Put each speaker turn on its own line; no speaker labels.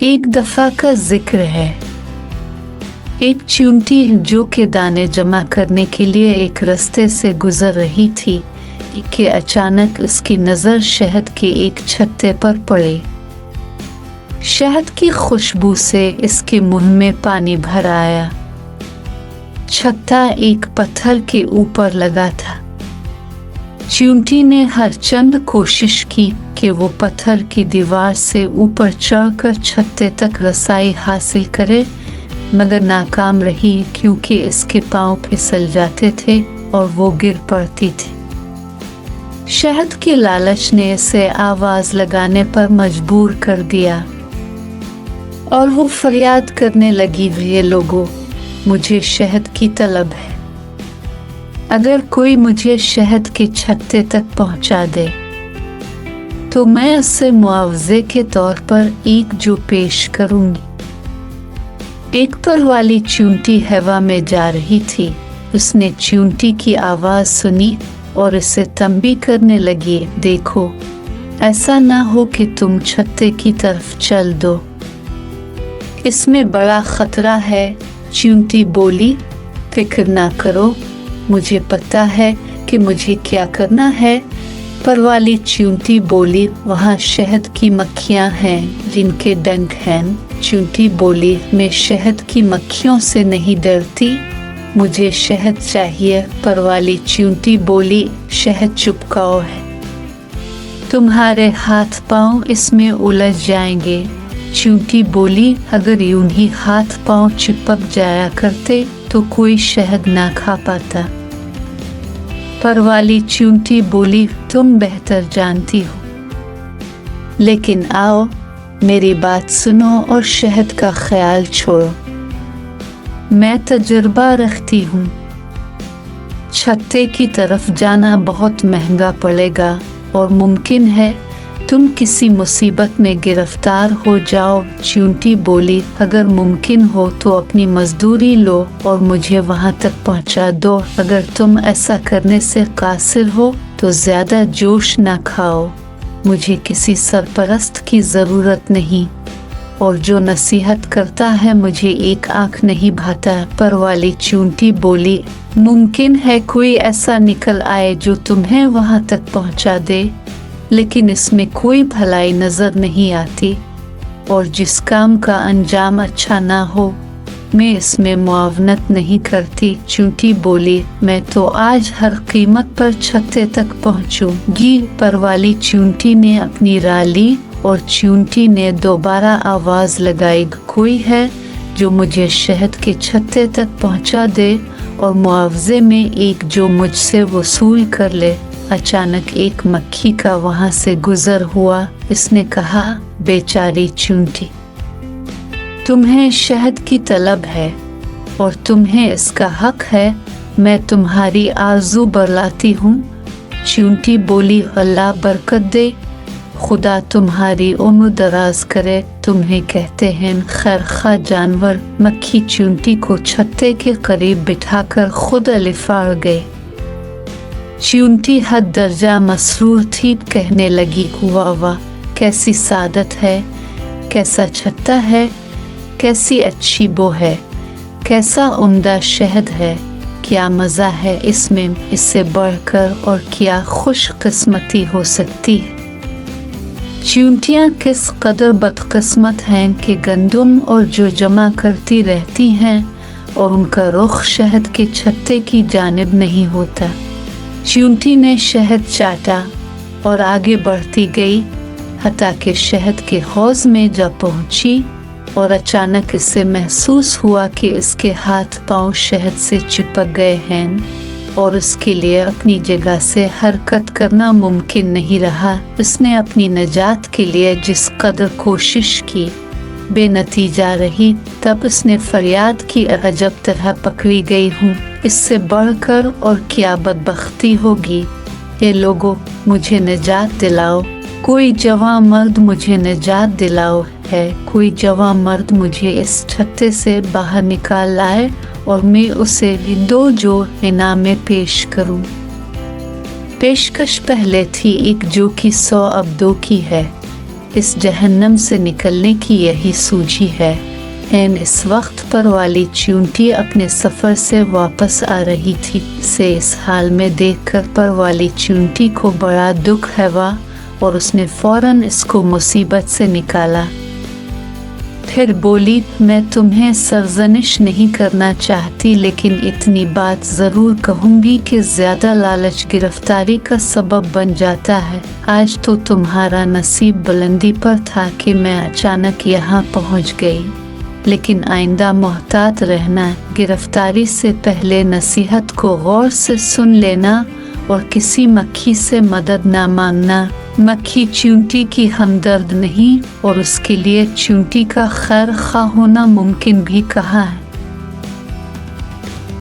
एक दफा का जिक्र है। एक चींटी जो के दाने जमा करने के लिए एक रास्ते से गुजर रही थी कि अचानक उसकी नजर शहद के एक छत्ते पर पड़ी। शहद की खुशबू से इसके मुंह में पानी भर आया। छत्ता एक पत्थर के ऊपर लगा था। चींटी ने हर चंद कोशिश की कि वो पत्थर की दीवार से ऊपर चढ़कर छत्ते तक रसाई हासिल करे, मगर नाकाम रही क्योंकि इसके पांव फिसल जाते थे और वो गिर पड़ती थी। शहद के लालच ने इसे आवाज लगाने पर मजबूर कर दिया और वो फरियाद करने लगी, ये लोगों, मुझे शहद की तलब है। अगर कोई मुझे शहद के छत्ते तक पहुंचा दे तो मैं उससे मुआवजे के तौर पर एक जो पेश करूंगी। एक पर वाली चींटी हवा में जा रही थी। उसने चींटी की आवाज सुनी और इसे तंबी करने लगी, देखो, ऐसा ना हो कि तुम छत्ते की तरफ चल दो, इसमें बड़ा खतरा है। चींटी बोली, फिक्र ना करो, मुझे पता है कि मुझे क्या करना है। पर वाली चींटी बोली, वहाँ शहद की मक्खियाँ हैं जिनके डंक हैं। चींटी बोली, मैं शहद की मक्खियों से नहीं डरती, मुझे शहद चाहिए। पर वाली चींटी बोली, शहद चिपकाओ है, तुम्हारे हाथ पांव इसमें उलझ जाएंगे। चींटी बोली, अगर यूं ही हाथ पांव चिपक जाया करते तो कोई शहद ना खा पाता। पर वाली चींटी बोली, तुम बेहतर जानती हो, लेकिन आओ मेरी बात सुनो और शहद का ख्याल छोड़ो। मैं तजुर्बा रखती हूँ। छत्ते की तरफ जाना बहुत महंगा पड़ेगा और मुमकिन है तुम किसी मुसीबत में गिरफ्तार हो जाओ। चींटी बोली, अगर मुमकिन हो तो अपनी मजदूरी लो और मुझे वहां तक पहुंचा दो। अगर तुम ऐसा करने से कासिर हो तो ज्यादा जोश ना खाओ, मुझे किसी सरपरस्त की जरूरत नहीं, और जो नसीहत करता है मुझे एक आंख नहीं भाता। पर वाली चींटी बोली, मुमकिन है कोई ऐसा निकल आए जो तुम्हें वहां तक पहुंचा दे, लेकिन इसमें कोई भलाई नजर नहीं आती, और जिस काम का अंजाम अच्छा ना हो मैं इसमें मुआवनत नहीं करती। चींटी बोली, मैं तो आज हर कीमत पर छत्ते तक पहुंचूंगी। पर वाली चींटी ने अपनी राह ली और चींटी ने दोबारा आवाज लगाई, कोई है जो मुझे शहद के छत्ते तक पहुंचा दे और मुआवजे में एक जो मुझसे वसूल कर ले। अचानक एक मक्खी का वहां से गुजर हुआ। इसने कहा, बेचारी चींटी, तुम्हें शहद की तलब है और तुम्हें इसका हक है, मैं तुम्हारी आरज़ू बरलाती हूँ। चींटी बोली, अल्लाह बरकत दे, खुदा तुम्हारी उम्र दराज करे, तुम्हें कहते हैं खैरखा जानवर। मक्खी चींटी को छत्ते के करीब बिठाकर खुद अलिफाड़ गए। चींटी हद दर्जा मसरूर थी, कहने लगी, हुआ वाह, कैसी सादत है, कैसा छत्ता है, कैसी अच्छी बो है, कैसा उम्दा शहद है, क्या मज़ा है इसमें, इससे बढ़कर और क्या खुशकिस्मती हो सकती है। चींटियाँ किस कदर बदकिस्मत हैं कि गंदम और जो जमा करती रहती हैं और उनका रुख शहद के छत्ते की जानिब नहीं होता। चींटी ने शहद चाटा और आगे बढ़ती गई हत्ता कि शहद के हौज में जा पहुंची, और अचानक इसे महसूस हुआ कि इसके हाथ पांव शहद से चिपक गए हैं और उसके लिए अपनी जगह से हरकत करना मुमकिन नहीं रहा। उसने अपनी निजात के लिए जिस कदर कोशिश की बेनतीजा रही। तब उसने फरियाद की, अजब तरह पकड़ी गई हूँ, इससे बढ़कर और क्या बदबख्ती होगी। ये लोगों, मुझे निजात दिलाओ, कोई जवां मर्द मुझे निजात दिलाओ है, कोई जवां मर्द मुझे इस छत्ते से बाहर निकाल लाए और मैं उसे 2 जोड़ इनाम में पेश करूं। पेशकश पहले थी एक जो कि 100 अब्दों की है। इस जहन्नम से निकलने की यही सूझी है। एन इस वक्त पर वाली चूंटी अपने सफ़र से वापस आ रही थी। से इस हाल में देखकर पर वाली चूंटी को बड़ा दुख हुआ और उसने फौरन इसको मुसीबत से निकाला। फिर बोली, मैं तुम्हें सरजनिश नहीं करना चाहती, लेकिन इतनी बात ज़रूर कहूँगी कि ज़्यादा लालच गिरफ्तारी का सबब बन जाता है। आज तो तुम्हारा नसीब बुलंदी पर था कि मैं अचानक यहाँ पहुँच गई, लेकिन आइंदा मोहतात रहना। गिरफ्तारी से पहले नसीहत को गौर से सुन लेना और किसी मक्खी से मदद ना मांगना। मक्खी चूंटी की हमदर्द नहीं और उसके लिए चूंटी का खैर खा होना मुमकिन भी कहा है।